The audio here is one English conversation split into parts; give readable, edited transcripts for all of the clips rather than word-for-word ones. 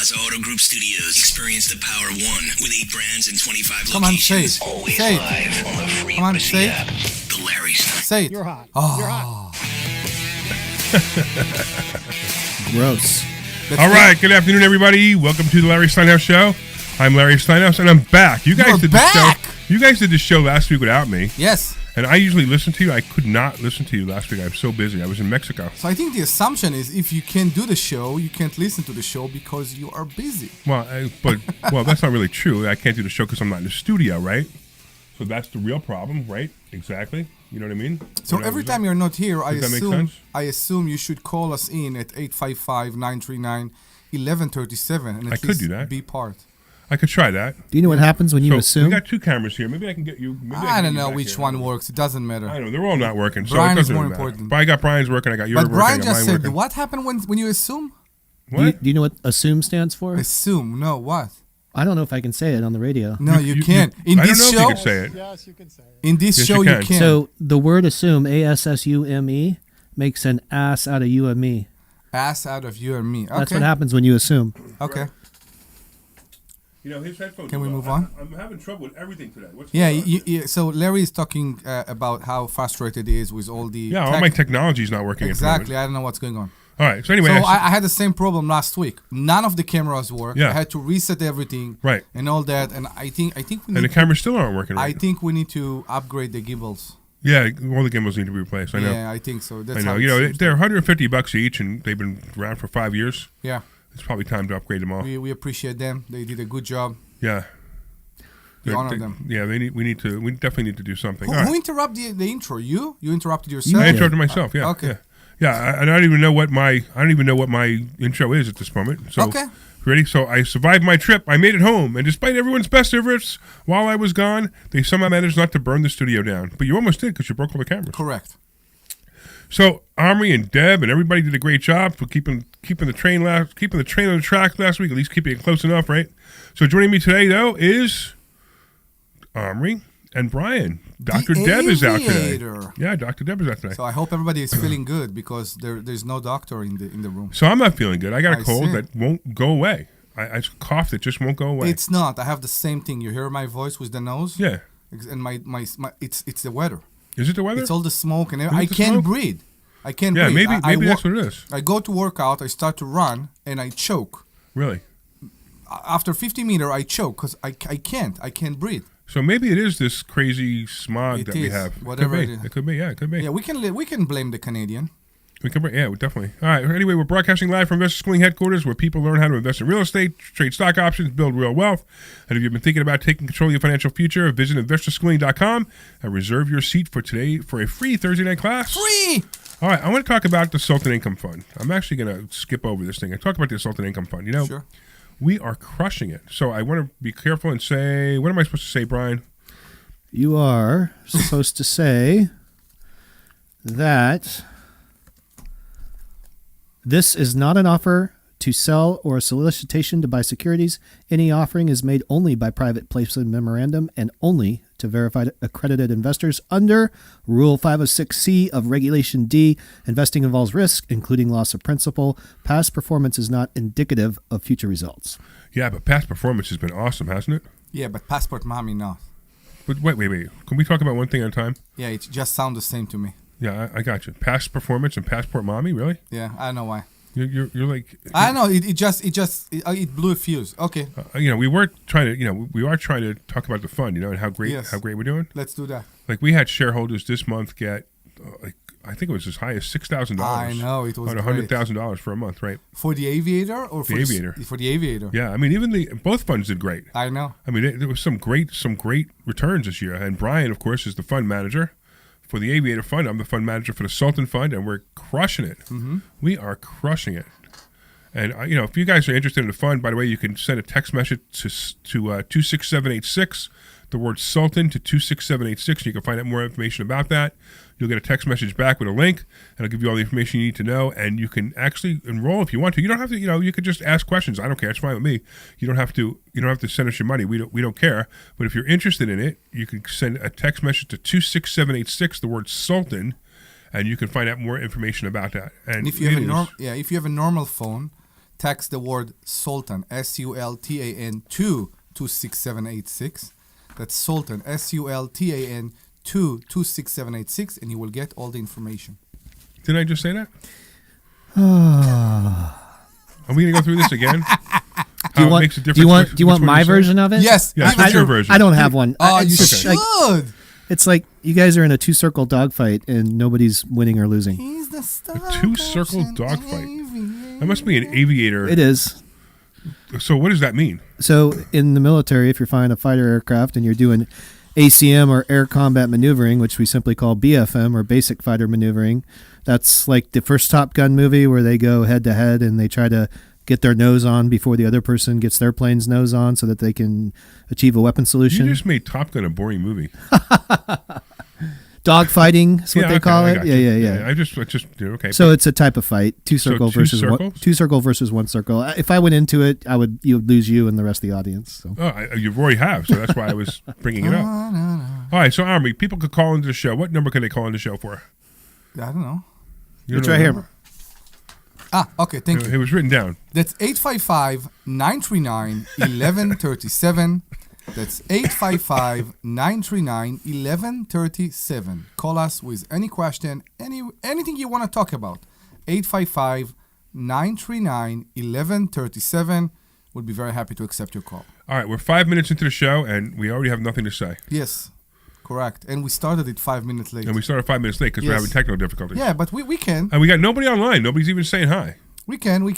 Plaza Auto Group Studios. Experience the power of one with 8 brands and 25 Come on, locations. say it. Always Say it. live on the free Come on, Odyssey say it. app. The Larry Steinhouse. Say it. You're hot. Oh. You're hot. Gross. All right, good afternoon, everybody. Welcome to the Larry Steinhouse Show. I'm Larry Steinhouse, and I'm back. You guys did back. the show. You guys did the show last week without me, Yes. and I usually listen to you. I could not listen to you last week. I was so busy. I was in Mexico. So I think the assumption is if you can't do the show, you can't listen to the show because you are busy. Well, that's not really true. I can't do the show because I'm not in the studio, right? So that's the real problem, right? Exactly. You know what I mean? So every time you're not here, I Does that make sense? assume you should call us in at 855-939-1137 and I at could least do that. be part. I could try that. Do you know what happens when you So assume? we got 2 cameras here. Maybe I can get you. I don't know which one works. It doesn't matter. I know they're all not working. So Brian it is doesn't more matter. important. But I got Brian's working. I got yours But working. Brian I got just mine said, working. what happened when you assume? What? Do you know what assume stands for? Assume. No, what? I don't know if I can say it on the radio. No, you can't. In I don't this know show, if you can say it. Yes, you can say it. in this Yes, show, you you can. can. So the word assume, A-S-S-U-M-E, makes an ass out of you and me. Ass out of you and me. Okay. That's what happens when you assume. Okay. You know, his headphones. Can we move on? I'm having trouble with everything today. What's Yeah, going on? so Larry is talking about how frustrated he is with all the All my technology's not working. Exactly. I don't know what's going on. All right. So anyway, So I had the same problem last week. None of the cameras work. Yeah. I had to reset everything. Right. And all that. And I think we and need the cameras still aren't working. I Right. think we need to upgrade the gimbals. Yeah, all the gimbals need to be replaced. I know. Yeah, I think so. That's I know. how You it know, seems. they're $150 each, and they've been around for 5 years. Yeah. It's probably time to upgrade them all. We appreciate them. They did a good job. Yeah. We honor them. Yeah, we definitely need to do something. Who All right. interrupted the intro? You interrupted yourself? I interrupted myself. Yeah. Okay. Yeah. Yeah, I don't even know what my intro is at this moment. So, Okay. Ready? So I survived my trip. I made it home, and despite everyone's best efforts while I was gone, they somehow managed not to burn the studio down. But you almost did because you broke all the cameras. Correct. So Omri and Deb and everybody did a great job for keeping the train on the track last week. At least keeping it close enough, right? So joining me today though is Omri and Brian. Dr. Deb is out today. Aviator. Yeah, Dr. Deb is out today. So I hope everybody is feeling good because there's no doctor in the room. So I'm not feeling good. I got a I cold see. that won't go away. I cough that just won't go away. It's not. I have the same thing. You hear my voice with the nose? Yeah. And my it's the weather. Is it the weather? It's all the smoke and it I the can't smoke? breathe. I can't Yeah, breathe. maybe that's what it is. I go to work out, I start to run, and I choke. Really? After 50 meters, I choke because I can't breathe. So maybe it is this crazy smog It that we is, have. whatever it it is. It could be. Yeah, it could be. Yeah, we can blame the Canadian. We definitely. All right. Anyway, we're broadcasting live from Investor Schooling headquarters, where people learn how to invest in real estate, trade stock options, build real wealth. And if you've been thinking about taking control of your financial future, visit investorschooling.com and reserve your seat for today for a free Thursday night class. Free. All right. I want to talk about the Sultan Income Fund. I'm actually going to skip over this thing and talk about the Sultan Income Fund. You know, Sure. we are crushing it. So I want to be careful and say, what am I supposed to say, Brian? You are supposed to say that this is not an offer to sell or a solicitation to buy securities. Any offering is made only by private placement memorandum and only to verified accredited investors under Rule 506C of Regulation D. Investing involves risk, including loss of principal. Past performance is not indicative of future results. Yeah, but past performance has been awesome, hasn't it? Yeah, but Passport Mommy, no. But wait. Can we talk about one thing at a time? Yeah, it just sounds the same to me. Yeah, I got you. Past performance and Passport Mommy, really? Yeah, I don't know why. You're like. I know it blew a fuse. Okay, We are trying to talk about the fund, and how great we're doing. let's do that. Like we had shareholders this month get, I think it was as high as $6,000. I know, it was on $100,000 for a month, right? For the Aviator or for The Aviator. For the Aviator. Yeah, I mean even both funds did great. I know. I mean there was some great returns this year, and Brian, of course, is the fund manager for the Aviator Fund. I'm the fund manager for the Sultan Fund, and we're crushing it. Mm-hmm. We are crushing it. And, if you guys are interested in the fund, by the way, you can send a text message to 26786, the word Sultan to 26786, and you can find out more information about that. You'll get a text message back with a link, and it'll give you all the information you need to know, and you can actually enroll if you want to. You don't have to, you could just ask questions. I don't care. It's fine with me. You don't have to send us your money. We don't care. But if you're interested in it, you can send a text message to 26786, the word Sultan, and you can find out more information about that. And if you have a normal phone, text the word Sultan, SULTAN, to 26786. That's Sultan, SULTAN, to 26786, and you will get all the information. Did I just say that? Are we going to go through this again? Do you want my version of it? Yes. What's your version? I don't have one. Oh, you It's should. it's like you guys are in a two-circle dogfight and nobody's winning or losing. He's the star. A two-circle dogfight. That must be an aviator. It is. So what does that mean? So in the military, if you're flying a fighter aircraft and you're doing ACM or air combat maneuvering, which we simply call BFM or basic fighter maneuvering, that's like the first Top Gun movie where they go head to head and they try to get their nose on before the other person gets their plane's nose on so that they can achieve a weapon solution. You just made Top Gun a boring movie. Dogfighting is what they call it. Yeah. I just okay. So it's a type of fight, two circle two versus circles? two circle versus one circle. If I went into it, you would lose you and the rest of the audience. So. You already have, so that's why I was bringing it up. All right, so Omri, people could call into the show. What number can they call into the show for? I don't know. It's right here. Okay, thank you. It was written down. That's 855-939-1137. That's 855-939-1137. Call us with any question, anything you want to talk about. 855-939-1137. We'll be very happy to accept your call. All right, we're 5 minutes into the show, and we already have nothing to say. Yes, correct. And we started it 5 minutes late. And we started 5 minutes late because we're having technical difficulties. Yeah, but we can. And we got nobody online. Nobody's even saying hi. We can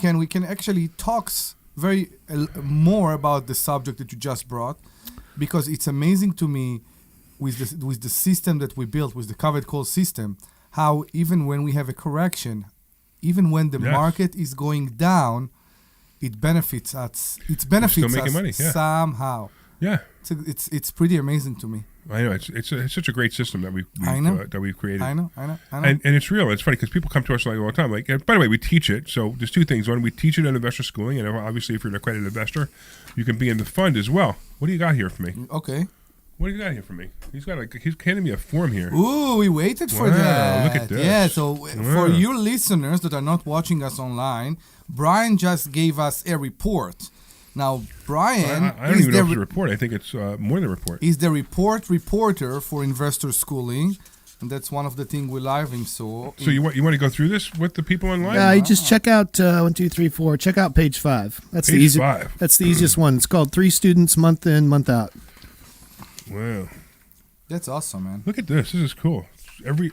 actually talk very more about the subject that you just brought, because it's amazing to me with the system that we built, with the covered call system, how even when we have a correction, even when the market is going down, it benefits us. It benefits still making money, somehow. Yeah, it's pretty amazing to me. I know it's such a great system that we've created. I know. And it's real. It's funny because people come to us like all the time. Like, by the way, we teach it. So there's two things. One, we teach it in investor schooling, and obviously, if you're an accredited investor, you can be in the fund as well. What do you got here for me? Okay. What do you got here for me? He's handing me a form here. Ooh, we waited for that. Look at this. Yeah. So for you listeners that are not watching us online, Brian just gave us a report. Now, Brian, I don't even know if it's a report. I think it's more than a report. He's the reporter for investor schooling, and that's one of the things we live him. So you want to go through this with the people online? Yeah, you just check out 1, 2, 3, 4. Check out page 5. That's page 5. That's the easiest one. It's called 3 Students Month In, Month Out. Wow, that's awesome, man. Look at this. This is cool. Hold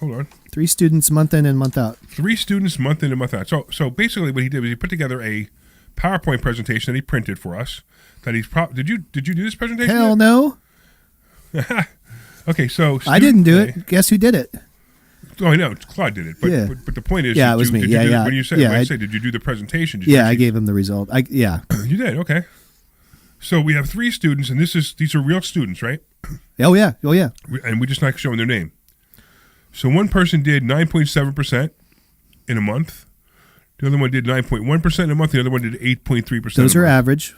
on. 3 students month in and month out. 3 students month in and month out. So basically, what he did was he put together a PowerPoint presentation that he printed for us. That he's did you do this presentation? Hell no. Okay, so I didn't do it. Guess who did it? Oh, I know. Claude did it. But the point is, it was me. When you say, did you do the presentation? I gave him the result. You did. Okay. So we have 3 students, and these are real students, right? Oh yeah. And we're just not showing their name. So one person did 9.7% in a month. The other one did 9.1% in a month. The other one did 8.3%. Those are average.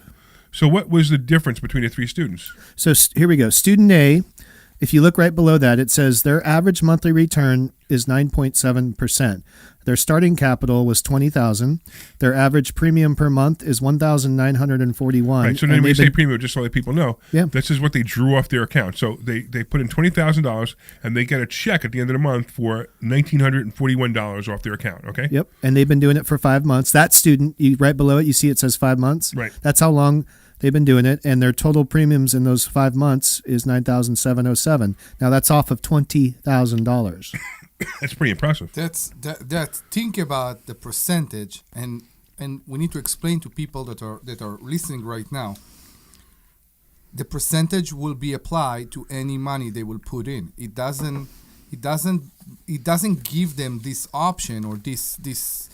So what was the difference between the 3 students? So here we go. Student A, if you look right below that, it says their average monthly return is 9.7%. Their starting capital was $20,000. Their average premium per month is $1,941. Right. So then we say premium, just so that people know. Yeah. This is what they drew off their account. So they put in $20,000, and they get a check at the end of the month for $1,941 off their account. Okay. Yep. And they've been doing it for 5 months. That student, right below it, you see it says 5 months. Right. That's how long they've been doing it, and their total premiums in those 5 months is $9,707. Now that's off of $20,000. That's pretty impressive. Think about the percentage, and we need to explain to people that are listening right now. The percentage will be applied to any money they will put in. It doesn't give them this option or this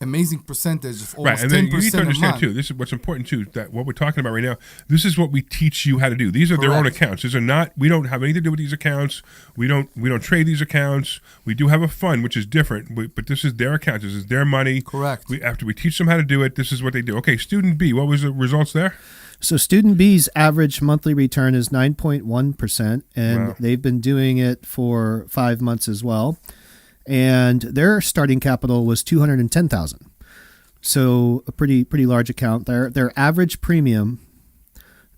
amazing percentage of almost 10% and then you need to understand a month. too. This is what's important too. That what we're talking about right now. This is what we teach you how to do. These are their own accounts. These are not. We don't have anything to do with these accounts. We don't trade these accounts. We do have a fund, which is different. But this is their accounts. This is their money. Correct. After we teach them how to do it, this is what they do. Okay, student B. What was the results there? So student B's average monthly return is 9.1%, and they've been doing it for 5 months as well. And their starting capital was $210,000. So a pretty large account. Their average premium,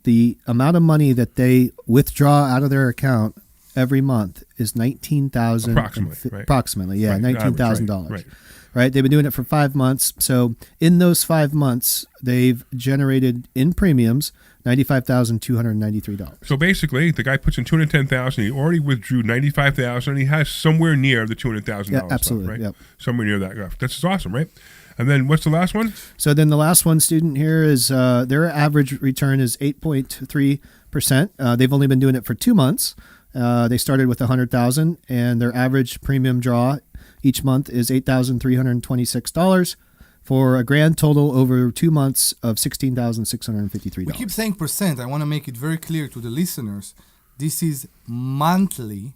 the amount of money that they withdraw out of their account every month is $19,000. Approximately, right. Approximately, yeah, Right, $19,000. right. Right. They've been doing it for 5 months. So in those 5 months, they've generated in premiums $95,293. So basically, the guy puts in $210,000. He already withdrew $95,000. And he has somewhere near the $200,000. Yeah, absolutely. Left, right? Yep. Somewhere near that. That's awesome, right? And then what's the last one? So then the last one student here is their average return is 8.3%. They've only been doing it for 2 months. They started with $100,000, and their average premium draw each month is $8,326 for a grand total over 2 months of $16,653. We keep saying percent. I want to make it very clear to the listeners. This is monthly,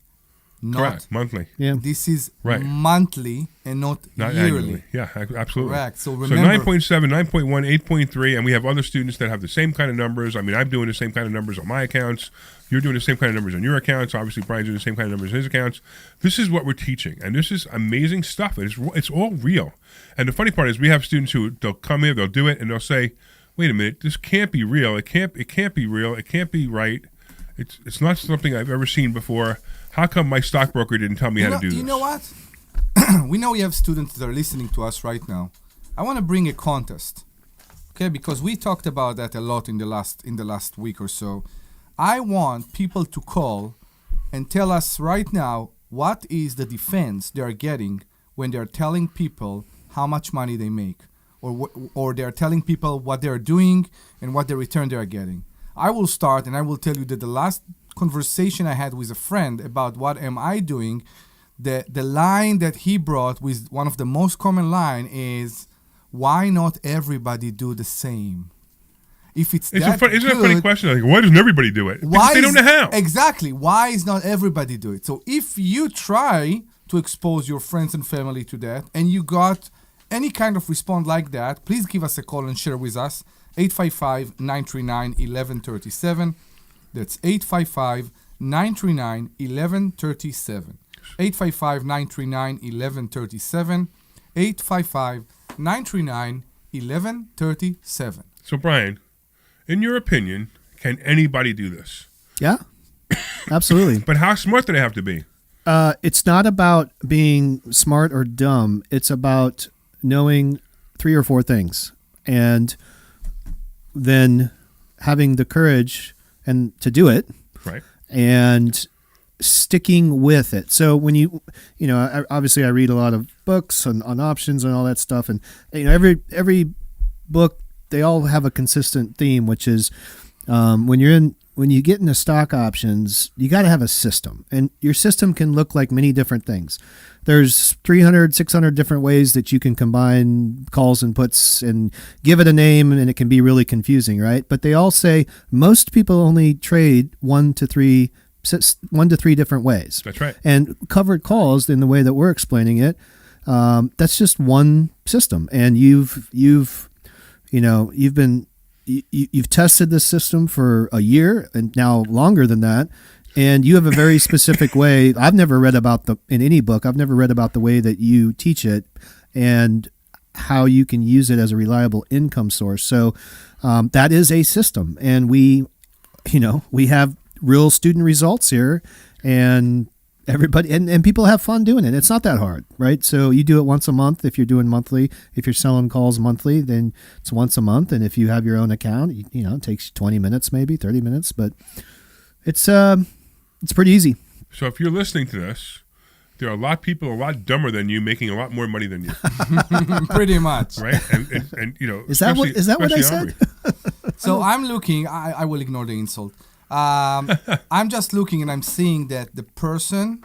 not Correct. Monthly. Yeah. This is Right. monthly and not yearly. Annually. Yeah, absolutely. Correct. So So remember, 9.7, 9.1, 8.3, and we have other students that have the same kind of numbers. I mean, I'm doing the same kind of numbers on my accounts. You're doing the same kind of numbers on your accounts. Obviously, Brian's doing the same kind of numbers on his accounts. This is what we're teaching, and this is amazing stuff. It's all real. And the funny part is, we have students who they'll come here, they'll do it, and they'll say, "Wait a minute, this can't be real. It can't be real. It can't be right. It's not something I've ever seen before. How come my stockbroker didn't tell me how to do this?" You know what? We know we have students that are listening to us right now. I want to bring a contest, okay? Because we talked about that a lot in the last week or so. I want people to call and tell us right now what is the defense they are getting when they are telling people how much money they make, or they are telling people what they are doing and what the return they are getting. I will start, and I will tell you that the last conversation I had with a friend about what am I doing, the line that he brought with one of the most common line is, why not everybody do the same? If it's Isn't that it a funny good, question? Like, why doesn't everybody do it? Because they don't know how. Exactly. Why is not everybody do it? So if you try to expose your friends and family to that, and you got any kind of response like that, please give us a call and share with us. 855-939-1137. That's 855-939-1137. 855-939-1137. 855-939-1137. So, Brian, in your opinion, can anybody do this? Yeah, absolutely. But how smart do they have to be? It's not about being smart or dumb. It's about knowing 3 or 4 things and then having the courage and to do it, Right. and sticking with it. So when obviously I read a lot of books on options and all that stuff, and every book, they all have a consistent theme, which is when you get into stock options, you got to have a system, and your system can look like many different things. There's 300, 600 different ways that you can combine calls and puts and give it a name, and it can be really confusing, right? But they all say most people only trade 1 to 3 different ways. That's right. And covered calls, in the way that we're explaining it, that's just one system, and you've tested this system for a year and now longer than that, and you have a very specific way. I've never read about in any book. I've never read about the way that you teach it and how you can use it as a reliable income source. So that is a system, and we have real student results here, and everybody and people have fun doing it. It's not that hard, right? So you do it once a month. If you're doing monthly, if you're selling calls monthly, then it's once a month. And if you have your own account, it takes 20 minutes, maybe 30 minutes, but it's pretty easy. So if you're listening to this, there are a lot of people a lot dumber than you making a lot more money than you. Pretty much. Right? And is that what I said? So I'm looking, I will ignore the insult. I'm just looking, and I'm seeing that the person,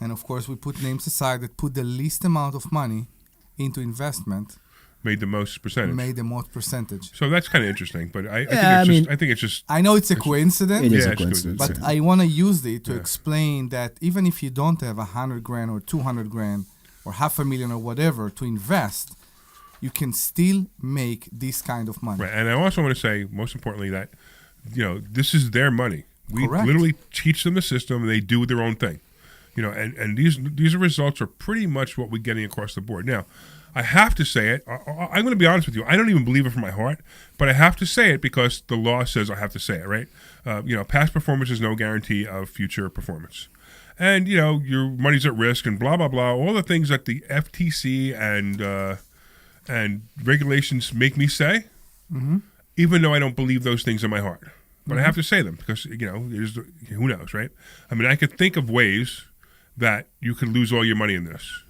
and of course we put names aside, that put the least amount of money into investment made the most percentage. So that's kind of interesting, but I think it's just. I know it's a coincidence. It is a coincidence. But I want to use it to explain that even if you don't have $100,000 or $200,000 or $500,000 or whatever to invest, you can still make this kind of money. Right, and I also want to say, most importantly, that this is their money. We Correct. literally teach them the system, and they do their own thing. And these results are pretty much what we're getting across the board. Now, I have to say it. I'm going to be honest with you. I don't even believe it from my heart, but I have to say it because the law says I have to say it, right? Past performance is no guarantee of future performance. And, your money's at risk and blah, blah, blah, all the things that the FTC and regulations make me say, even though I don't believe those things in my heart. But I have to say them because, who knows, right? I mean, I could think of ways that you could lose all your money in this.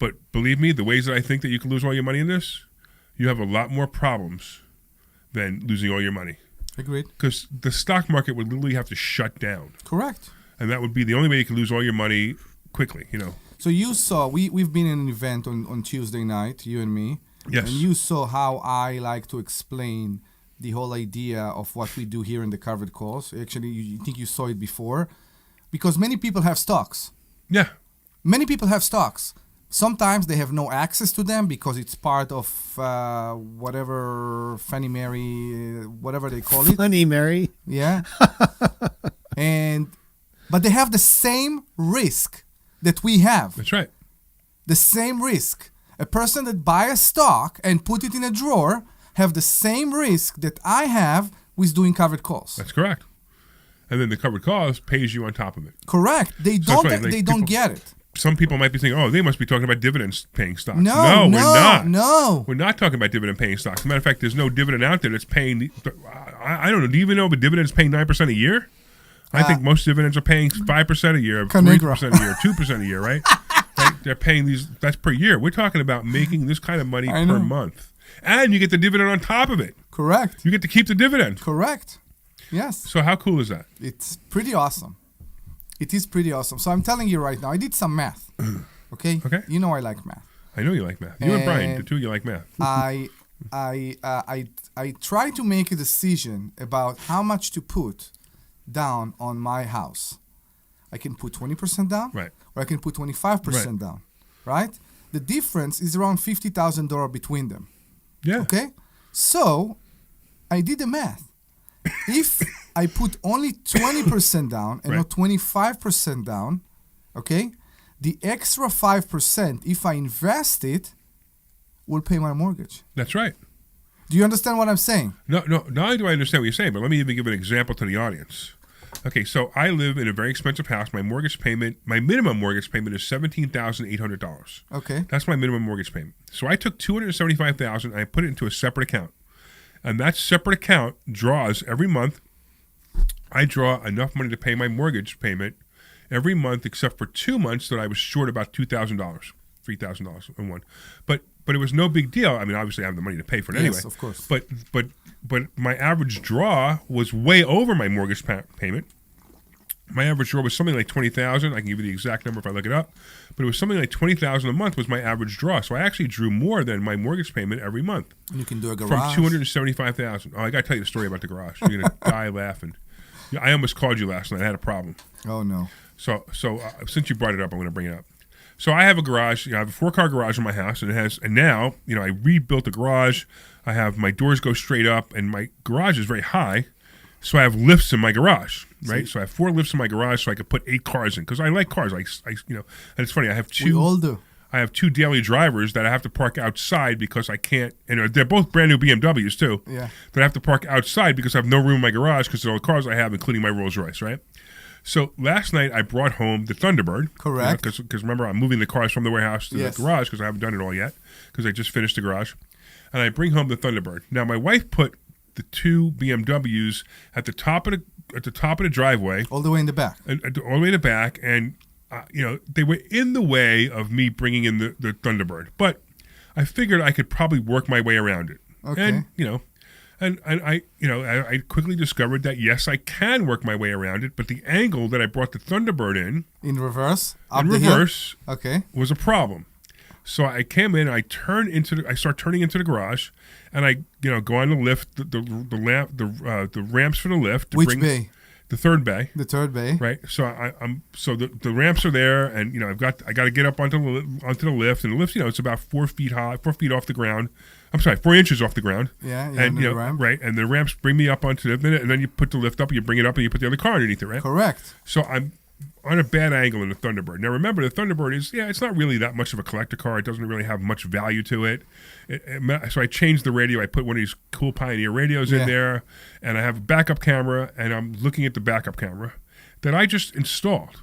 But believe me, the ways that I think that you could lose all your money in this, you have a lot more problems than losing all your money. Agreed. Because the stock market would literally have to shut down. Correct. And that would be the only way you could lose all your money quickly, So you saw, we've been in an event on Tuesday night, you and me. Yes. And you saw how I like to explain the whole idea of what we do here in the covered calls. Actually, you think you saw it before. Because many people have stocks. Yeah. Many people have stocks. Sometimes they have no access to them because it's part of whatever Fannie Mary, whatever they call it. Funny, Mary. Yeah. But they have the same risk that we have. That's right. The same risk. A person that buy a stock and put it in a drawer have the same risk that I have with doing covered calls. That's correct. And then the covered calls pays you on top of it. Correct. They So don't. that's right. They don't get it. Some people might be thinking, oh, they must be talking about dividends paying stocks. No, we're not. No. We're not talking about dividend paying stocks. As a matter of fact, there's no dividend out there that's paying. I don't know. Do you even know if a dividend is paying 9% a year? I think most dividends are paying 5% a year, 3% a year, 2% a year, right? They're paying these. That's per year. We're talking about making this kind of money per month. And you get the dividend on top of it. Correct. You get to keep the dividend. Correct. Yes. So how cool is that? It's pretty awesome. It is pretty awesome. So I'm telling you right now, I did some math. Okay? Okay. You know I like math. I know you like math. You and Brian, the two of you like math. I try to make a decision about how much to put down on my house. I can put 20% down, Right. or I can put 25% down, right? The difference is around $50,000 between them. Yeah. Okay? So I did the math. If I put only 20% down and not 25% down, okay, the extra 5%, if I invest it, will pay my mortgage. That's right. Do you understand what I'm saying? No, not only do I understand what you're saying, but let me even give an example to the audience. Okay, so I live in a very expensive house. My minimum mortgage payment is $17,800. Okay. That's my minimum mortgage payment. So I took $275,000 and I put it into a separate account. And that separate account draws every month. I draw enough money to pay my mortgage payment every month, except for 2 months that I was short about $2,000, $3,000 in one. But it was no big deal. I mean, obviously I have the money to pay for it anyway. Yes, of course. But my average draw was way over my mortgage payment. My average draw was something like $20,000. I can give you the exact number if I look it up. But it was something like $20,000 a month was my average draw. So I actually drew more than my mortgage payment every month. And you can do a From garage. $275,000. Oh, I got to tell you the story about the garage. You're going to die laughing. I almost called you last night. I had a problem. Oh, no. So since you brought it up, I'm going to bring it up. So I have a garage. I have a 4-car garage in my house, and now I rebuilt the garage. I have my doors go straight up, and my garage is very high. So I have lifts in my garage, right? So I have 4 lifts in my garage, so I could put 8 cars in because I like cars. And it's funny. I have 2. We all do. I have 2 daily drivers that I have to park outside because I can't. And they're both brand new BMWs too. Yeah. That I have to park outside because I have no room in my garage because of all the cars I have, including my Rolls Royce, right? So last night I brought home the Thunderbird. Correct. Because remember, I'm moving the cars from the warehouse to Yes. the garage because I haven't done it all yet because I just finished the garage. And I bring home the Thunderbird. Now my wife put the 2 BMWs at the top of the driveway, All the way in the back. and all the way in the back, and they were in the way of me bringing in the Thunderbird. But I figured I could probably work my way around it. Okay. And I quickly discovered that yes, I can work my way around it, but the angle that I brought the Thunderbird in reverse? Okay. was a problem. So I came in, I start turning into the garage, and I go on the lift, the ramps for the lift. To Which bring bay? The third bay. The third bay. Right. So the ramps are there, and I got to get up onto the lift, and the lift, it's about 4 feet high, 4 feet off the ground. I'm sorry, 4 inches off the ground. Yeah. And the ramp. right, and the ramps bring me up onto the, and then you put the lift up, and you bring it up, and you put the other car underneath it, right? Correct. So I'm on a bad angle in the Thunderbird. Now remember, the Thunderbird is it's not really that much of a collector car. It doesn't really have much value to it. So I changed the radio. I put one of these cool Pioneer radios in there, and I have a backup camera, and I'm looking at the backup camera that I just installed.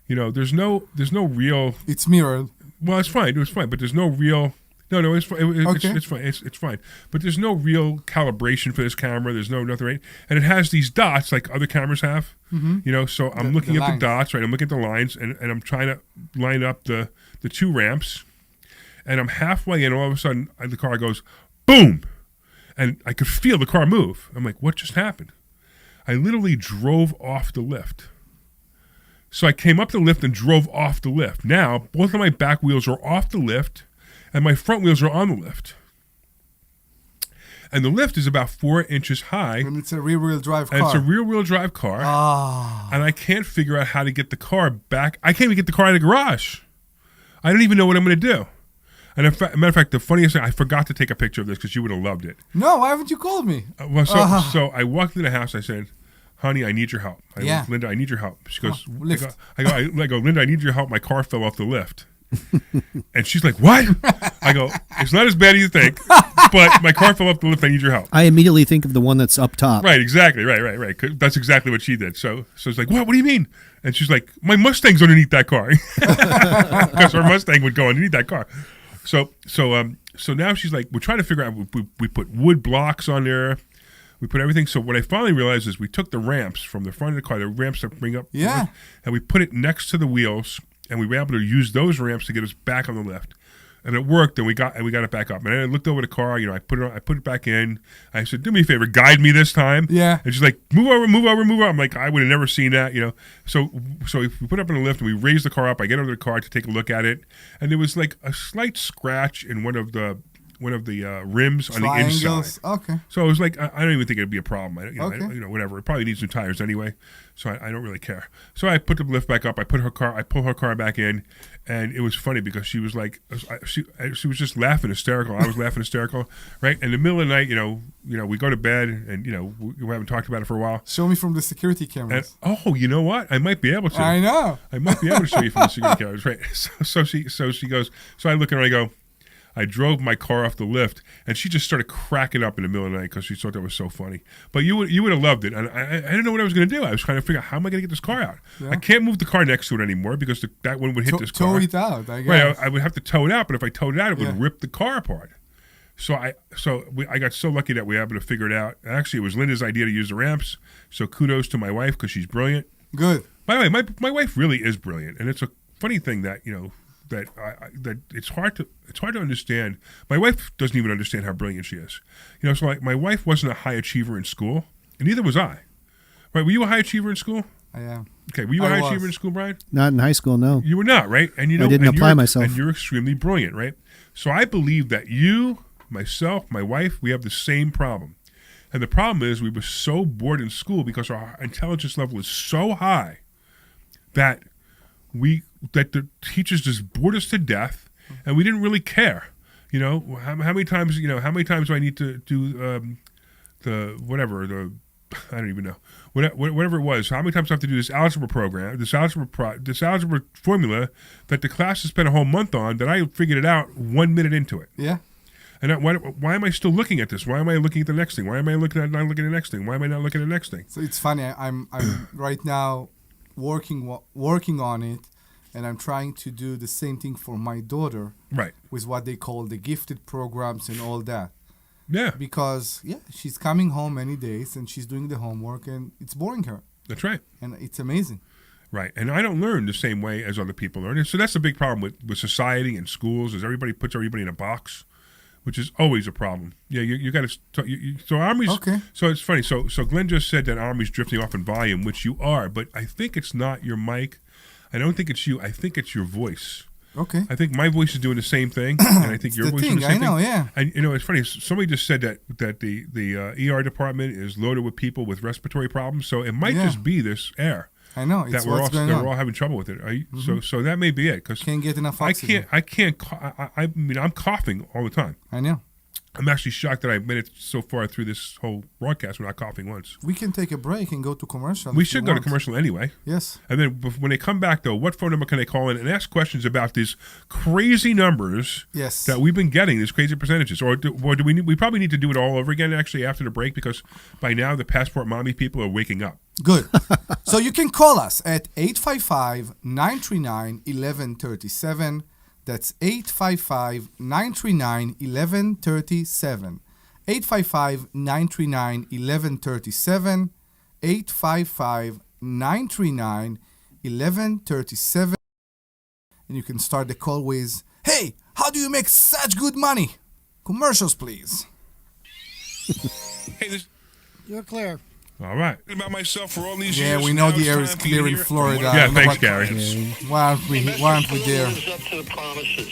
You know, there's no real. It's mirrored. Well, it's fine. It was fine, but there's no real. No, it's fine. It's fine. It's fine. But there's no real calibration for this camera. There's nothing, right? And it has these dots like other cameras have. Mm-hmm. You know, so I'm looking at the dots, right? I'm looking at the lines, and I'm trying to line up the two ramps. And I'm halfway in, all of a sudden, the car goes, boom! And I could feel the car move. I'm like, what just happened? I literally drove off the lift. So I came up the lift and drove off the lift. Now, both of my back wheels are off the lift, and my front wheels are on the lift. And the lift is about 4 inches high. And it's a rear-wheel drive car. And it's a rear-wheel drive car. And I can't figure out how to get the car back. I can't even get the car out of the garage. I don't even know what I'm going to do. And matter of fact, the funniest thing, I forgot to take a picture of this because you would have loved it. No, why haven't you called me? So I walked into the house. I said, honey, I need your help. Linda, I need your help. She goes, I go, Linda, I need your help. My car fell off the lift. And she's like, what? I go, it's not as bad as you think, but my car fell off the lift. I need your help. I immediately think of the one that's up top. Right, exactly. Right. That's exactly what she did. So it's like, what do you mean? And she's like, my Mustang's underneath that car. Because our Mustang would go underneath that car. So now she's like, we're trying to figure out, we put wood blocks on there. We put everything. So what I finally realized is we took the ramps from the front of the car, the ramps that bring up, and we put it next to the wheels, and we were able to use those ramps to get us back on the lift. And it worked, and we got it back up. And I looked over the car, I put it back in. I said, do me a favor, guide me this time. Yeah. And she's like, move over. I'm like, I would have never seen that, So we put it up in the lift, and we raised the car up. I get over the car to take a look at it, and there was like a slight scratch in one of the rims on the inside. Okay. So it was like, I don't even think it'd be a problem. Whatever. It probably needs new tires anyway, so I don't really care. So I put the lift back up. I pull her car back in, and it was funny because she was like, she was just laughing hysterical. I was laughing hysterical, right? In the middle of the night, we go to bed, and we haven't talked about it for a while. Show me from the security cameras. And, you know what? I might be able to. I know. I might be able to show you from the security cameras, right? So she goes. So I look at her and I go, I drove my car off the lift, and she just started cracking up in the middle of the night because she thought that was so funny. But you would have loved it, and I didn't know what I was going to do. I was trying to figure out how am I going to get this car out. Yeah. I can't move the car next to it anymore because that one would hit this car. Tow it out, I guess. Right, I would have to tow it out, but if I towed it out, it would rip the car apart. So I got so lucky that we were able to figure it out. Actually, it was Linda's idea to use the ramps, so kudos to my wife because she's brilliant. Good. By the way, my wife really is brilliant, and it's a funny thing that that it's hard to understand. My wife doesn't even understand how brilliant she is. So like my wife wasn't a high achiever in school, and neither was I. Right? Were you a high achiever in school? I am. Okay. Were you a high achiever in school, Brian? Not in high school, no. You were not, right? And I didn't apply myself. And you're extremely brilliant, right? So I believe that you, myself, my wife, we have the same problem. And the problem is we were so bored in school because our intelligence level is so high that the teachers just bored us to death, and we didn't really care. How many times do I need to do I don't even know whatever it was. How many times do I have to do this algebra program, this algebra formula that the class has spent a whole month on that I figured it out 1 minute into it. Yeah. And why am I still looking at this? Why am I looking at the next thing? Why am I not looking at the next thing? Why am I not looking at the next thing? So it's funny. I'm right now working on it, and I'm trying to do the same thing for my daughter. Right. With what they call the gifted programs and all that. Yeah. Because she's coming home many days and she's doing the homework and it's boring her. That's right. And it's amazing. Right. And I don't learn the same way as other people learn. And so that's the big problem with society and schools is everybody puts everybody in a box, which is always a problem. Yeah, you got to. So Omri's. Okay. So it's funny. So Glenn just said that Omri's drifting off in volume, which you are, but I think it's not your mic. I don't think it's you. I think it's your voice. Okay. I think my voice is doing the same thing, and I think your voice is doing the same thing. I know, yeah. And it's funny. Somebody just said that the ER department is loaded with people with respiratory problems. So it might just be this air. I know. It's what's going on. We're all having trouble with it. So that may be it. Cause can't get enough oxygen. I mean, I'm coughing all the time. I know. I'm actually shocked that I made it so far through this whole broadcast without coughing once. We can take a break and go to commercial. We if you should go to want. commercial anyway. Yes. And then when they come back, though, what phone number can they call in and ask questions about these crazy numbers Yes. that we've been getting, these crazy percentages? Or do we probably need to do it all over again, actually, after the break, because by now the Passport Mommy people are waking up. Good. So you can call us at 855-939-1137. That's 855-939-1137. 855-939-1137. 855-939-1137. And you can start the call with, "Hey, how do you make such good money?" Commercials, please. Hey, this You're clear. all right. About myself for all these Yeah, years. we know Now the it's air time is for clear you in to hear Florida. from Yeah, I don't know thanks, what- Gary. Why aren't we there? Lives up to the promises.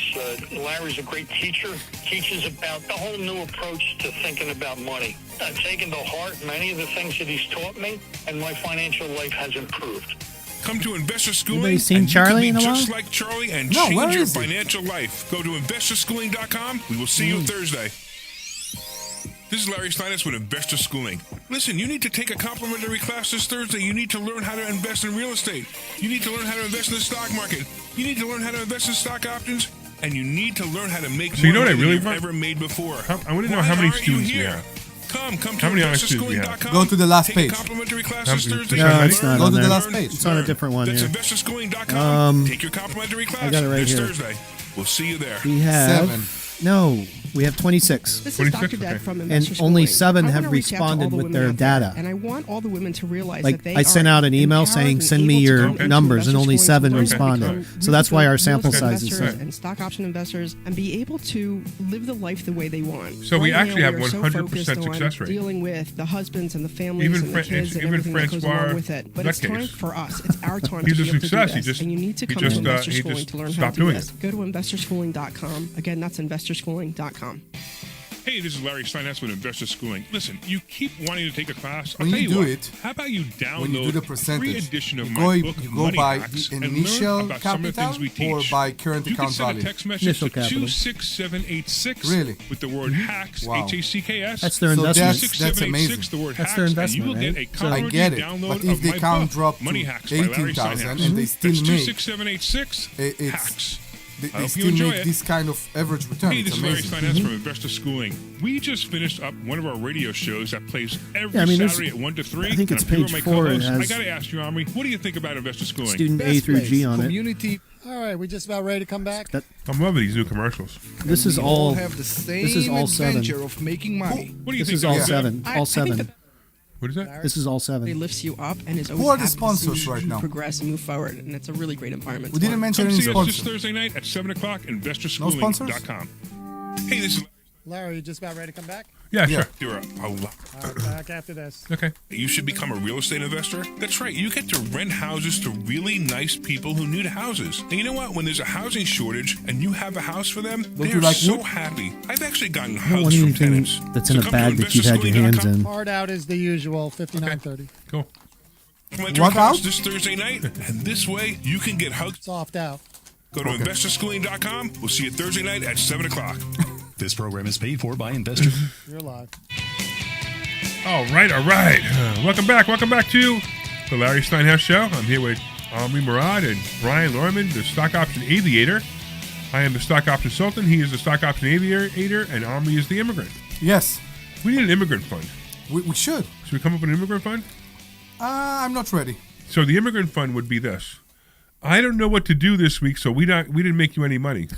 Larry's a great teacher. Teaches about the whole new approach to thinking about money. I've taken to heart many of the things that he's taught me, and my financial life has improved. Come to Investor Schooling. Anybody seen and Charlie you in can a be while? just like Charlie and No, where change your is he? financial life. Go to investorschooling.com. We will see you Thursday. This is Larry Steinhouse with Investor Schooling. Listen, you need to take a complimentary class this Thursday. You need to learn how to invest in real estate. You need to learn how to invest in the stock market. You need to learn how to invest in stock options. And you need to learn how to make So you know more what I money really than you've want? ever made before. I want to know Why how many aren't you students we here? have. Come to How many honest students we have? investorschooling.com. Go to the last Take page. a complimentary class How this many- Thursday. No, it's not Go on to the there. last page. It's on a different one That's here. investorschooling.com. Take your complimentary class I got it right this here. Thursday. We'll see you there. We have 7. No, we have 26. This is 26, Dr. Dad okay. from And Investor only Schooling. 7 I have wanna reach out to all responded the with women their out there, data. And I want all the women to realize Like that they I sent are out an email empowered saying, and "Send me able to your come into numbers," and Investor only Schooling 7 to learn how to responded. become So that's why our real sample estate size is investors so. and stock option investors and be able to live the life the way they want. So we Right actually now, have we are so 100% focused on success rate. Dealing with the husbands and the families Even and the Fra- kids and even everything that goes Francois along with it. But it's time Nutcase. for us. It's our time He's to a be able to do success. He this. just- and you need to he come just, to Investor he Schooling just to learn how to stopped do doing this. it. Go to investorschooling.com. Again, that's investorschooling.com. Hey, this is Larry Steinhouse with Investor Schooling. Listen, you keep wanting to take a class. I'll When tell you you do what, it, how about you download when you do the a free percentage, edition of you my go, book, you go Money by Hacks, the and initial learn about some of the things we capital or teach. by current You can account send value? a text message Initial to capital. 26786 Really? with the word hacks, Wow. HACKS. That's their So investment. that's amazing. The word That's hacks, their and you investment, will get a right? So- I complimentary get it, download but if of the my account book, dropped Money to Hacks by Larry 18,000 Steinhouse. and they still That's make 26786 it's- hacks. they I hope you still enjoy make it. this kind of average return. Hey, It's this is Larry amazing. Steinhouse from Investor Schooling. We just finished up one of our radio shows that plays every Yeah, I mean, there's- Saturday at 1 to 3. I think it's and I'm here page with my 4. It co-hosts. I has got to ask you, Omri, what do you think about Investor Schooling? student A through G on it. Community. All right, we just about ready to come back. I'm loving these new commercials. This is We all. have the same This is all 7. adventure of making money. What do you This think? is all about that? 7. I All think 7. that What is that? This is all It 7. lifts you up and is Who always are the happy to sponsors see you right now? progress and move forward, and it's a really great environment. We to didn't learn. mention Come any see us this sponsors. Thursday night at 7 o'clock, No investorschooling.com. Hey, this is Larry, you just about ready to come back? Yeah, Yeah. sure. you're a lot. All right, back after this. Okay. You should become a real estate investor? That's right. You get to rent houses to really nice people who need houses. And you know what? When there's a housing shortage and you have a house for them, Don't they're you like so wood? happy. I've actually gotten I don't want hugs from anything tenants. that's in a come bag to that you've had your hands in. Hard out is the usual, 59.30. Cool. Complimentary What class out? this Thursday night, and this way you can get hugs. Soft out. Go to investorschooling.com. We'll see you Thursday night at 7 o'clock. This program is paid for by Investor. You're live. All right, all right. Welcome back to the Larry Steinhouse Show. I'm here with Omri Morad and Brian Lorman, the stock option aviator. I am the stock option sultan. He is the stock option aviator, and Omri is the immigrant. Yes, We need an immigrant fund. we should. Should we come up with an immigrant fund? I'm not ready. So the immigrant fund would be this. I don't know what to do this week, so we didn't make you any money.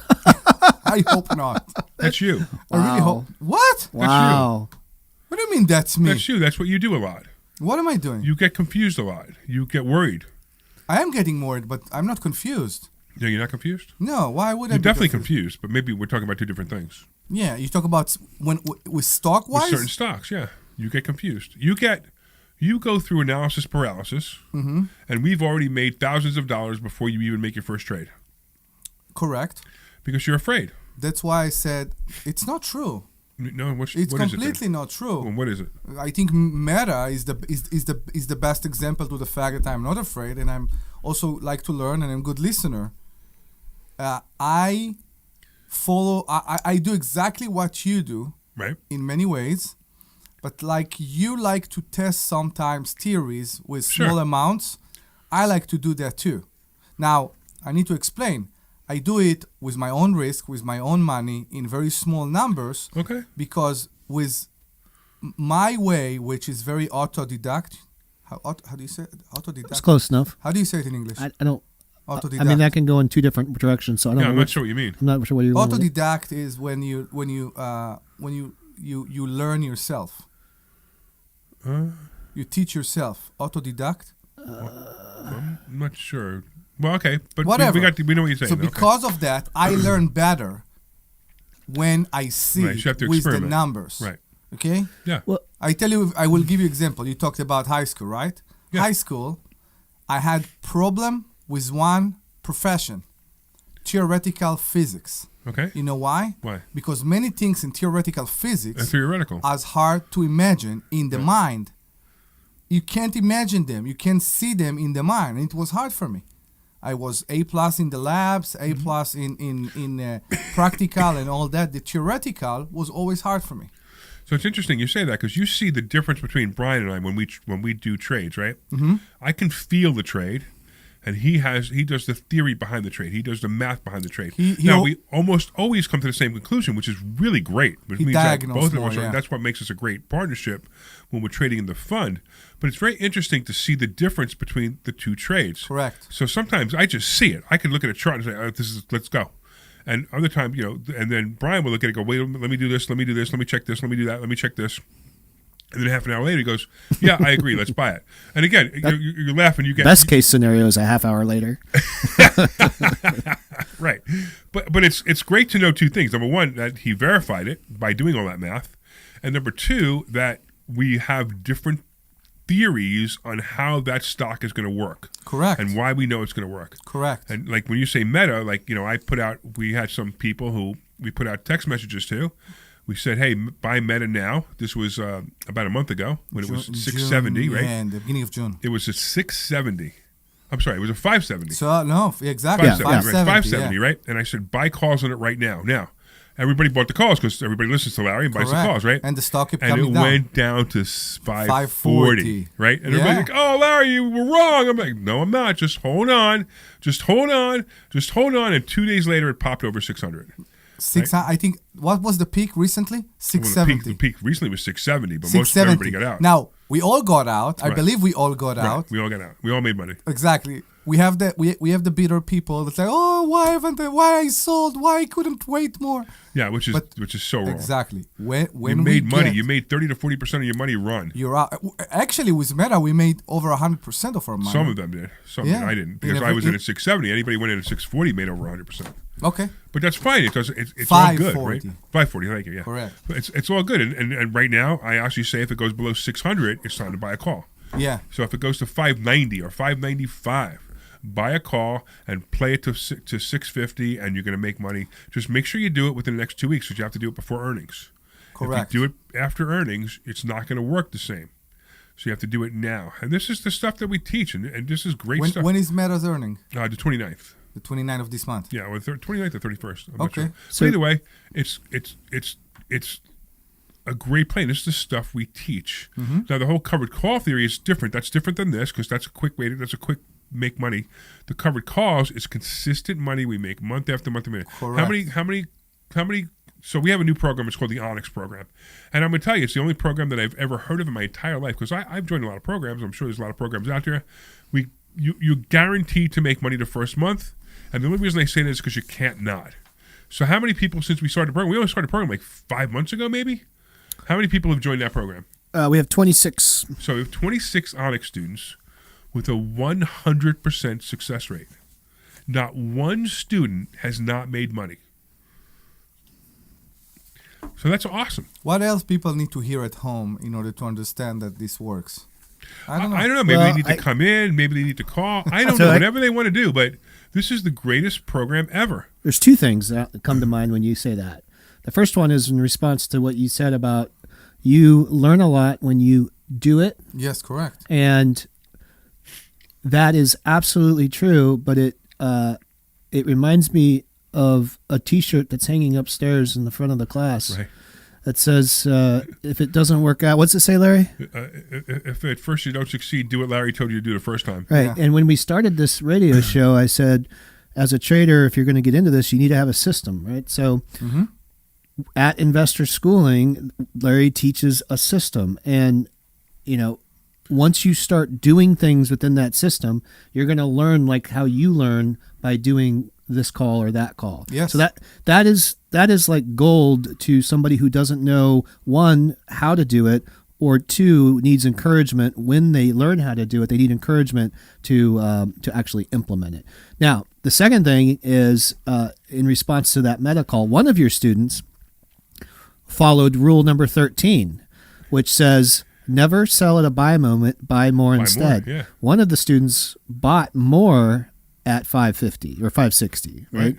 I hope not. That's you. I really hope. What? Wow. What do you mean that's me? That's you. That's what you do a lot. What am I doing? You get confused a lot. You get worried. I am getting worried, but I'm not confused. No, you're not confused? No, why would I You're be definitely confused, but maybe we're talking about two different things. Yeah, you talk about with stock With wise. certain stocks, yeah. You get confused. You go through analysis paralysis, and we've already made thousands of dollars before you even make your first trade Correct. because you're afraid. That's why I said it's not true. No, It's what is completely it not then? true. Well, what is it? I think Meta is the best example to the fact that I'm not afraid, and I'm also like to learn, and I'm a good listener. I do exactly what you do, Right. in many ways, but like you like to test sometimes theories with Sure. small amounts, I like to do that too. Now, I need to explain. I do it with my own risk, with my own money, in very small numbers, Okay. because with my way, which is very autodidact, how do you say it? Autodidact? It's close enough. How do you say it in English? I don't. Autodidact. I mean, that can go in two different directions. So I don't Yeah, know. I'm not sure what you mean. I'm not sure what you're. Autodidact is when you learn yourself. You teach yourself. Autodidact. I'm not sure. Well, okay, but Whatever. we know what you're saying. So Okay. because of that, I learn better when I see Right, so you have to with the experiment. numbers. Right. Okay. Yeah. Well, I tell you, I will give you example. You talked about high school, right? Yeah. High school, I had problem with one profession, theoretical physics. Okay. You know why? Why? Because many things in theoretical physics That's theoretical. are hard to imagine in the mind. You can't imagine them. You can't see them in the mind. It was hard for me. I was A+ in the labs, A+ in practical and all that. The theoretical was always hard for me. So it's interesting you say that because you see the difference between Brian and I when we do trades, right? Mm-hmm. I can feel the trade, and he does the theory behind the trade. He does the math behind the trade. Now we almost always come to the same conclusion, which is really great. Which He means that diagnoses both of more, us are, yeah. that's what makes us a great partnership when we're trading in the fund. But it's very interesting to see the difference between the two trades. Correct. So sometimes I just see it. I can look at a chart and say, "Oh, let's go." And other times, and then Brian will look at it and go, wait, let me do this, let me do this, let me check this, let me do that, let me check this. And then half an hour later, he goes, yeah, I agree, let's buy it. And again, you're laughing. You get best case scenario is a half hour later. Right. But it's great to know two things. Number one, that he verified it by doing all that math. And number two, that we have different theories on how that stock is going to work. Correct. And why we know it's going to work. Correct. And like when you say Meta, like, we had some people who we put out text messages to. We said, hey, buy Meta now. This was about a month ago when it was 670, June, right? Yeah, in the beginning of June. It was a 670. I'm sorry, it was a 570. So, no, exactly. 570, right? 570, yeah. right? And I said, buy calls on it right now. Now, everybody bought the calls because everybody listens to Larry and buys the Correct. calls, right? And the stock kept and coming it down. went down to 540, 540, right? And Yeah. everybody's like, oh, Larry, you were wrong. I'm like, no, I'm not. Just hold on. Just hold on. Just hold on. And 2 days later, it popped over 600. I think, what was the peak recently? Well, 670. the peak recently was 670, but most 670. everybody got out. Now, we all got out. I Right. believe we all got Right. out. We all got out. We all made money. Exactly. We have the bitter people that say, "Oh, why I sold? Why I couldn't wait more?" Yeah, which is so wrong. Exactly. When You we made money. get- You made 30 to 40% of your money run. You're out. Actually, with Meta, we made over 100% of our money. Some of them did. Some Yeah. did. I didn't In because a- I was in at 670. Anybody went in at 640 made over 100%. Okay. But that's fine. It's all good, right? 540. 540. Thank you. Yeah. Correct. But it's all good. And right now, I actually say if it goes below 600, it's time to buy a call. Yeah. So if it goes to 590 or 595, buy a call and play it to 650, and you're going to make money. Just make sure you do it within the next 2 weeks because you have to do it before earnings. Correct. If you do it after earnings, it's not going to work the same. So you have to do it now. And this is the stuff that we teach, and this is great stuff. When is Meta's earning? The 29th. The 29th of this month. Yeah, or 29th or 31st. I'm not Okay. sure. So- But either way, it's a great plan. This is the stuff we teach. Mm-hmm. Now the whole covered call theory is different. That's different than this because that's a quick way. That's a quick make money. The covered calls is consistent money we make month after month. Correct. How many? So we have a new program. It's called the Onyx program, and I'm going to tell you, it's the only program that I've ever heard of in my entire life because I've joined a lot of programs. I'm sure there's a lot of programs out there. You guaranteed to make money the first month, and the only reason I say that is because you can't not. So how many people since we started the program? We only started the program like 5 months ago, maybe. How many people have joined that program? We have 26. So we have 26 Onyx students with a 100% success rate. Not one student has not made money. So that's awesome. What else people need to hear at home in order to understand that this works? I don't know. I don't know. Maybe Well, they need to come in. Maybe they need to call. I don't So know. I- Whatever they want to do. But this is the greatest program ever. There's two things that come to mind when you say that. The first one is in response to what you said about you learn a lot when you do it, Yes, correct. and that is absolutely true. But it reminds me of a T-shirt that's hanging upstairs in the front of the class. Right. that says, if it doesn't work out, what's it say, Larry? If at first you don't succeed, do what Larry told you to do the first time. Right. Yeah. And when we started this radio show, I said, as a trader, if you're going to get into this, you need to have a system, right? So at Investor Schooling, Larry teaches a system. And, once you start doing things within that system, you're going to learn like how you learn by doing this call or that call. Yes. So that is like gold to somebody who doesn't know, one, how to do it, or two, needs encouragement when they learn how to do it. They need encouragement to actually implement it. Now, the second thing is in response to that meta call, one of your students followed rule number 13, which says never sell at a buy moment, buy more instead. Yeah. One of the students bought more at 550 or 560, right?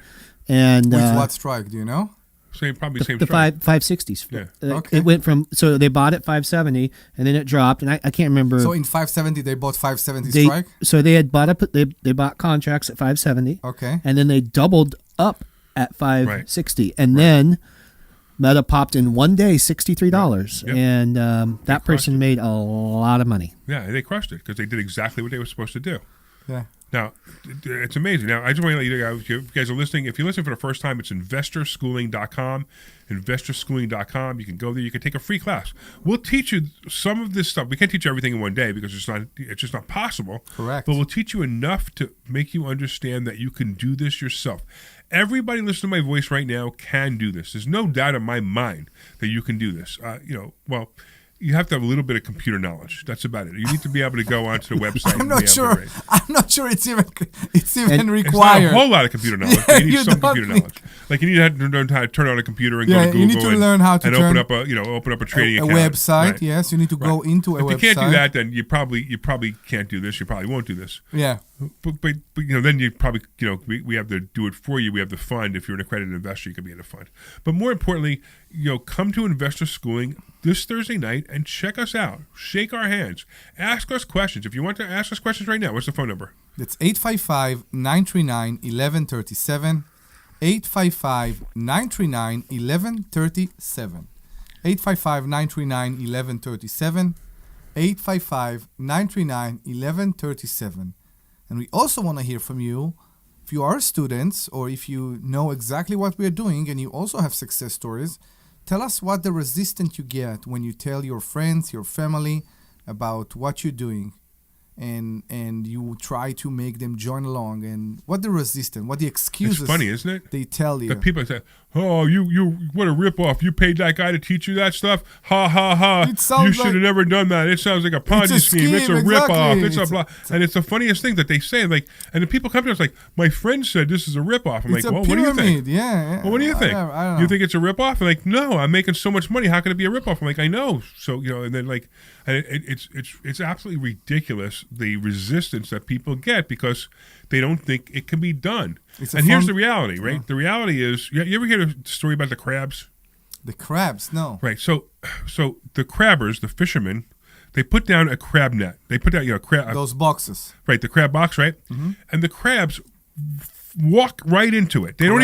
And With what strike? Do you know? Same the strike. 560s. Yeah. Okay. It went from, so they bought at 570 and then it dropped, and I can't remember. So in 570 they bought 570 they, strike. So they had they bought contracts at 570. Okay. And then they doubled up at 560, and then Meta popped in one day $63, Yep. and that person made a lot of money. Yeah, they crushed it because they did exactly what they were supposed to do. Yeah. Now, it's amazing. Now, I just want to let you guys, if you guys are listening, if you listen for the first time, it's investorschooling.com. Investorschooling.com. You can go there. You can take a free class. We'll teach you some of this stuff. We can't teach you everything in one day because it's just not possible. Correct. But we'll teach you enough to make you understand that you can do this yourself. Everybody listening to my voice right now can do this. There's no doubt in my mind that you can do this. You have to have a little bit of computer knowledge. That's about it. You need to be able to go onto the website. I'm not sure. I'm not sure it's even It's not required. a whole lot of computer knowledge. But you need You some don't computer need- knowledge. Like you need to learn how to turn on a computer and go to Google. you need to learn how to and turn open up a trading a account. website. Right. Yes, you need to go into a If website. you can't do that, then you probably can't do this. You probably won't do this. Yeah. But then you probably we have to do it for you. We have the fund. If you're an accredited investor, you can be in the fund. But more importantly, come to Investor Schooling this Thursday night and check us out. Shake our hands. Ask us questions. If you want to ask us questions right now, what's the phone number? That's 855-939-1137. 855-939-1137. 855-939-1137. 855-939-1137. And we also want to hear from you. If you are students or if you know exactly what we're doing and you also have success stories, tell us what the resistance you get when you tell your friends, your family about what you're doing, and you try to make them join along, and what the resistance, what the excuses. It's funny, isn't it? They tell you. That people say, "Oh, you what a ripoff! You paid that guy to teach you that stuff? Ha ha ha! It sounds You should have like- never done that. It sounds like a Ponzi scheme. It's a exactly. ripoff. It's a It's a- blah." And it's the funniest thing that they say. Like, and the people come to us like, "My friend said this is a ripoff." I'm It's like, a "Well, what do you pyramid. think?" Yeah. Well, what do you think? I don't know. You think it's a ripoff? I'm like, no, I'm making so much money. How can it be a ripoff? I'm like, I know. So and then like, and it's absolutely ridiculous the resistance that people get because they don't think it can be done. And here's the reality, right? Yeah. The reality is, you ever hear the story about the crabs? The crabs, no. Right. So the crabbers, the fishermen, they put down a crab net. They put down crab. Those boxes. Right, the crab box, right? Mm-hmm. And the crabs walk right into it. They don't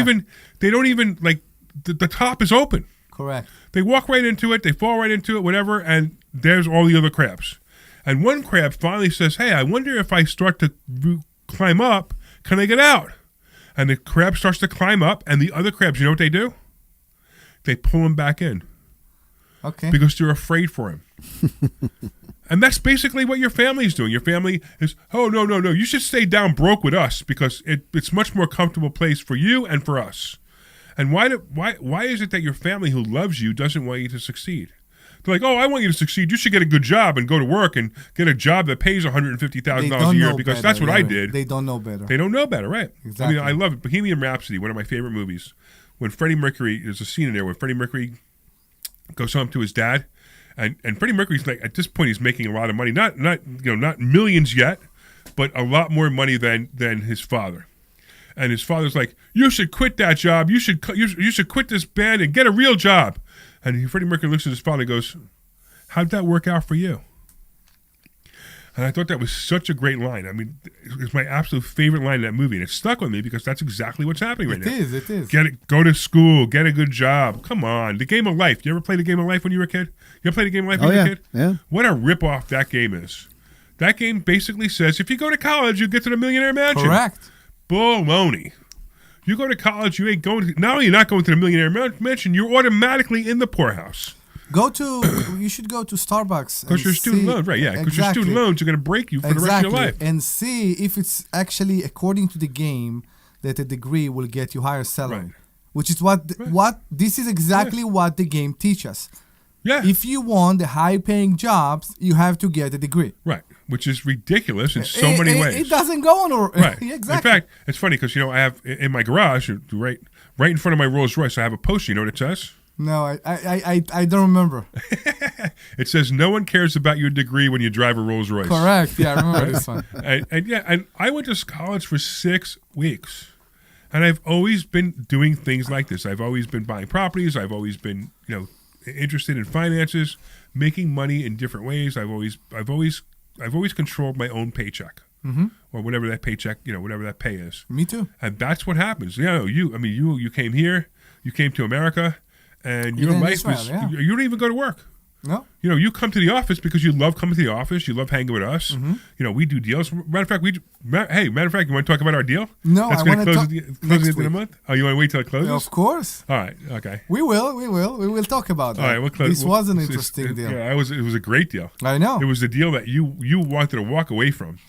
even like the top is open. Correct. They walk right into it. They fall right into it, whatever, and there's all the other crabs. And one crab finally says, "Hey, I wonder if I start to climb up, can I get out?" And the crab starts to climb up, and the other crabs, you know what they do? They pull him back in Okay. because they're afraid for him. And that's basically what your family is doing. Your family is, "Oh, no, you should stay down broke with us because it's much more comfortable place for you and for us." And why is it that your family who loves you doesn't want you to succeed? They're like, "Oh, I want you to succeed. You should get a good job and go to work and get a job that pays $150,000 a year because that's what I did." They don't know better. They don't know better, right? Exactly. I mean, I love it. Bohemian Rhapsody, one of my favorite movies. When Freddie Mercury, there's a scene in there where Freddie Mercury goes home to his dad, and Freddie Mercury's like, at this point, he's making a lot of money, not millions yet, but a lot more money than his father. And his father's like, "You should quit that job. You should quit this band and get a real job." And Freddie Mercury looks at his father and goes, "How'd that work out for you?" And I thought that was such a great line. I mean, it's my absolute favorite line in that movie, and it stuck with me because that's exactly what's happening right now. It is. Go to school, get a good job. Come on, the game of life. You ever play the game of life when you were a kid? You ever play the game of life when you were a kid? Yeah. What a ripoff that game is. That game basically says if you go to college, you get to the millionaire mansion. Correct. Baloney. You go to college, you ain't going to, not only you're not going to the millionaire mansion, you're automatically in the poorhouse. You should go to Starbucks. Because your student loans, right, yeah. Because your student loans are going to break you for the rest of your life. And see if it's actually according to the game that a degree will get you higher salary. Right. Which is what this is exactly what the game teaches. Yeah. If you want the high-paying jobs, you have to get a degree. Right, which is ridiculous in so many ways. It doesn't go on. Right. Exactly. In fact, it's funny because, I have in my garage, right in front of my Rolls Royce, I have a poster. You know what it says? No, I don't remember. It says, no one cares about your degree when you drive a Rolls Royce. Correct. Yeah, I remember this one. And I went to college for 6 weeks. And I've always been doing things like this. I've always been buying properties. I've always been, interested in finances, making money in different ways. I've always controlled my own paycheck, or whatever that paycheck, whatever that pay is. Me too. And that's what happens. You came here, you came to America, and your life was. Yeah. You don't even go to work. No. You come to the office because you love coming to the office. You love hanging with us. We do deals. Matter of fact, you want to talk about our deal? No, that's I want to talk closing at the end of the month. Oh, you want to wait till it closes? Of course. All right. Okay. We will talk about that. All right. We'll close. This was an interesting deal. Yeah, it was a great deal. I know. It was the deal that you wanted to walk away from.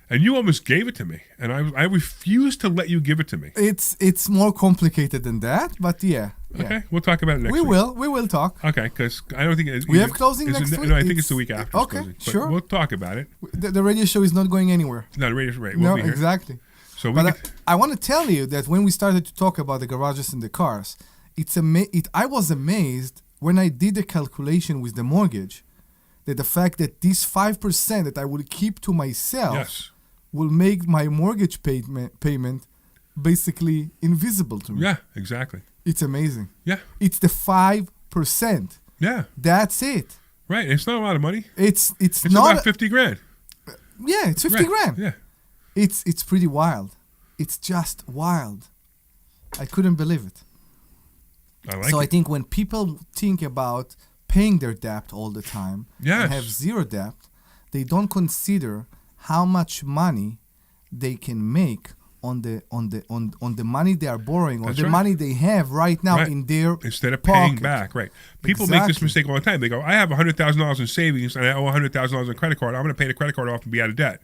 And you almost gave it to me, and I refused to let you give it to me. It's more complicated than that, but yeah. Okay, we'll talk about it next week. We will talk. Okay, because I don't think we have closing next week. No, I think it's the week after. Okay, closing, sure. We'll talk about it. The radio show is not going anywhere. No, the radio show, right? We'll be here. Exactly. So, I want to tell you that when we started to talk about the garages and the cars, I was amazed when I did the calculation with the mortgage, that the fact that this 5% that I will keep to myself will make my mortgage payment basically invisible to me. Yeah, exactly. It's amazing. Yeah. It's the 5%. Yeah. That's it. Right. It's not a lot of money. It's not about 50 grand. Yeah, it's 50 grand. Yeah. It's pretty wild. It's just wild. I couldn't believe it. I think when people think about paying their debt all the time and have zero debt, they don't consider how much money they can make on the money they are borrowing or money they have right now in their instead of pocket. paying back. Right. People make this mistake all the time. They go, I have $100,000 in savings and I owe $100,000 on credit card. I'm going to pay the credit card off and be out of debt.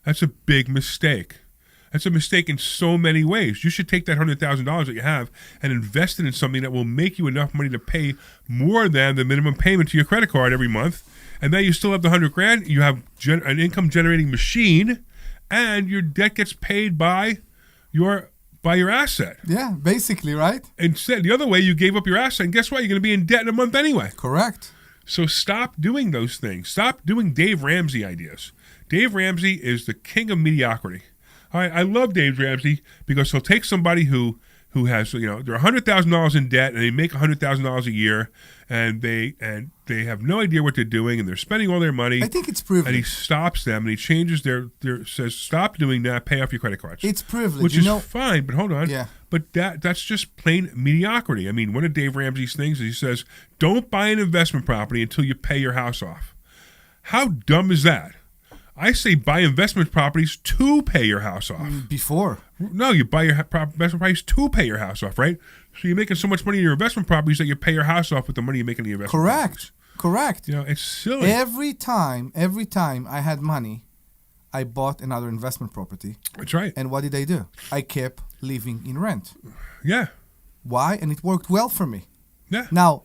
That's a big mistake. That's a mistake in so many ways. You should take that $100,000 that you have and invest it in something that will make you enough money to pay more than the minimum payment to your credit card every month. And then you still have the $100 grand. You have an income generating machine, and your debt gets paid by your asset. Yeah, basically, right? Instead, the other way, you gave up your asset, and guess what? You're going to be in debt in a month anyway. Correct. So stop doing those things. Stop doing Dave Ramsey ideas. Dave Ramsey is the king of mediocrity. All right, I love Dave Ramsey because he'll take somebody who has, they're $100,000 in debt and they make $100,000 a year and they have no idea what they're doing and they're spending all their money. I think it's privilege. And he stops them and he changes says stop doing that, pay off your credit cards. It's privilege. Which is fine, but hold on. Yeah. But that's just plain mediocrity. I mean, one of Dave Ramsey's things is he says, don't buy an investment property until you pay your house off. How dumb is that? I say buy investment properties to pay your house off. Before. No, you buy your investment properties to pay your house off, right? So you're making so much money in your investment properties that you pay your house off with the money you make in the investment properties. Correct. It's silly. Every time I had money, I bought another investment property. That's right. And what did I do? I kept living in rent. Yeah. Why? And it worked well for me. Yeah. Now,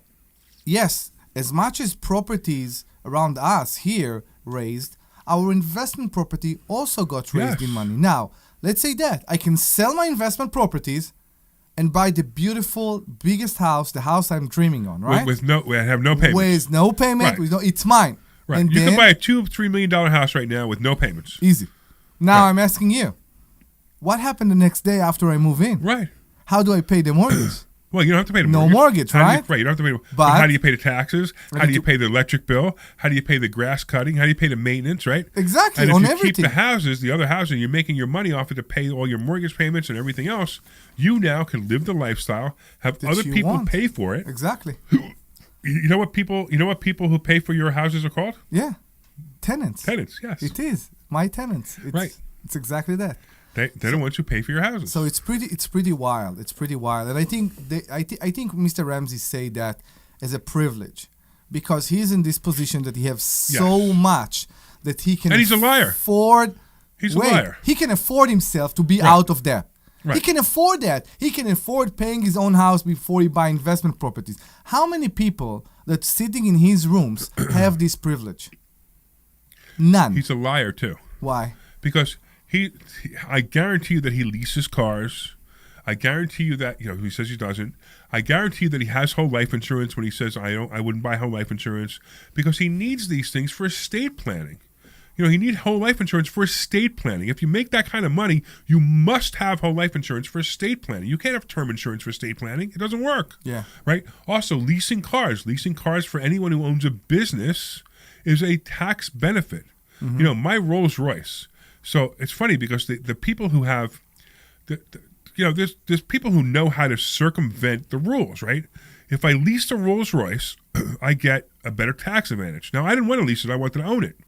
yes, as much as properties around us here raised, our investment property also got raised in money. Now, let's say that I can sell my investment properties and buy the beautiful, biggest house, the house I'm dreaming on, right? With no payment. With no payment, right. It's mine. Right. And you then, can buy a $2-3 million house right now with no payments. Easy. Now right. I'm asking you, what happened the next day after I move in? Right. How do I pay the mortgage? Well, you don't have to pay the No mortgage, How do you- right? right. You don't have to pay. But- how do you pay the taxes? How do you to- pay the electric bill? How do you pay the grass cutting? How do you pay the maintenance? Right. Exactly, And if on you everything. keep the houses, the other houses, you're making your money off it to pay all your mortgage payments and everything else. You now can live the lifestyle, have That other you people want. pay for it. Exactly. You know what people? You know what people who pay for your houses are called? Yeah. Tenants. Tenants. Yes. It is. My tenants. It's, Right. It's exactly that. They're the ones who pay for your houses. So it's pretty wild. It's pretty wild, and I think I think Mr. Ramsey say that as a privilege, because he's in this position that he has so much that he can. And he's a liar. Afford. He's a liar. He can afford himself to be Right. out of debt. He Right. can afford that. He can afford paying his own house before he buy investment properties. How many people that sitting in his rooms have this privilege? None. He's a liar too. Why? Because I guarantee you that he leases cars. I guarantee you that, he says he doesn't. I guarantee you that he has whole life insurance when he says I wouldn't buy whole life insurance, because he needs these things for estate planning. He needs whole life insurance for estate planning. If you make that kind of money, you must have whole life insurance for estate planning. You can't have term insurance for estate planning. It doesn't work. Yeah. Right? Also, leasing cars for anyone who owns a business is a tax benefit. Mm-hmm. My Rolls Royce. So it's funny because the people who have, there's people who know how to circumvent the rules, right? If I lease a Rolls Royce, I get a better tax advantage. Now, I didn't want to lease it. I wanted to own it.